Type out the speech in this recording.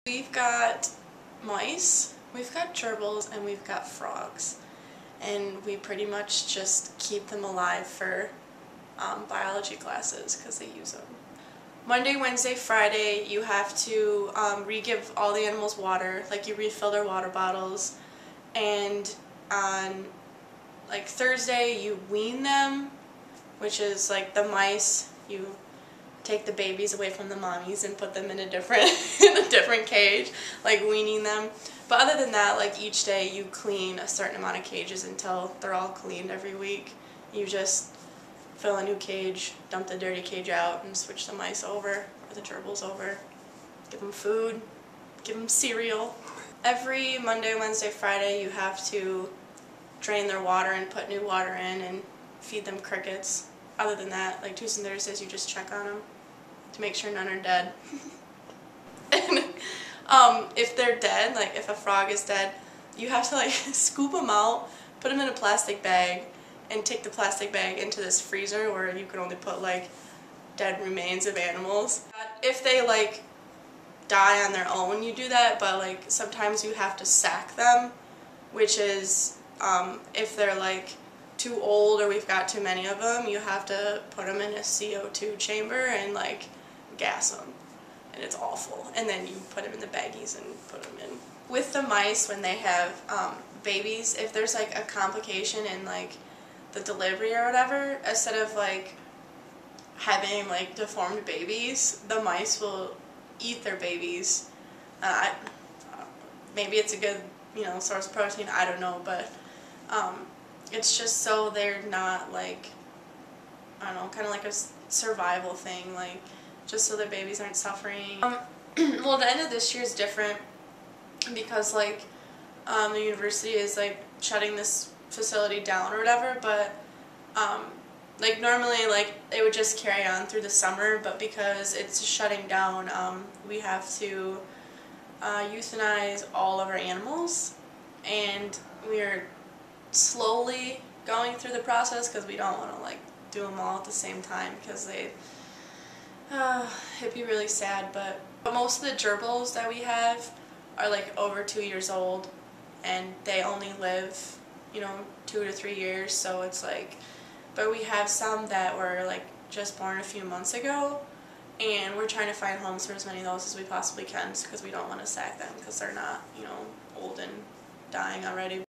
We've got mice, we've got gerbils, and we've got frogs. And we pretty much just keep them alive for biology classes because they use them. Monday, Wednesday, Friday, you have to re-give all the animals water, like you refill their water bottles. And on like Thursday, you wean them, which is like the mice, you take the babies away from the mommies and put them in a different cage, like weaning them. But other than that, like each day you clean a certain amount of cages until they're all cleaned every week. You just fill a new cage, dump the dirty cage out, and switch the mice over, or the gerbils over. Give them food, give them cereal. Every Monday, Wednesday, Friday you have to drain their water and put new water in and feed them crickets. Other than that, like Tuesdays and Thursdays, you just check on them to make sure none are dead. And if they're dead, like if a frog is dead, you have to like scoop them out, put them in a plastic bag, and take the plastic bag into this freezer where you can only put like dead remains of animals. If they like die on their own, you do that, but like sometimes you have to sack them, which is if they're like too old or we've got too many of them, you have to put them in a CO2 chamber and like gas them, and it's awful. And then you put them in the baggies and put them in. With the mice, when they have babies, if there's like a complication in like the delivery or whatever, instead of like having like deformed babies, the mice will eat their babies. Maybe it's a good, source of protein, I don't know, but it's just so they're not like, I don't know, kind of like a survival thing, like just so their babies aren't suffering. Well, the end of this year is different because like the university is like shutting this facility down or whatever, but like normally like it would just carry on through the summer, but because it's shutting down, we have to euthanize all of our animals, and we're slowly going through the process because we don't want to like do them all at the same time because it'd be really sad. But most of the gerbils that we have are like over 2 years old, and they only live 2 to 3 years, so it's like, but we have some that were like just born a few months ago, and we're trying to find homes for as many of those as we possibly can because we don't want to sack them because they're not old and dying already.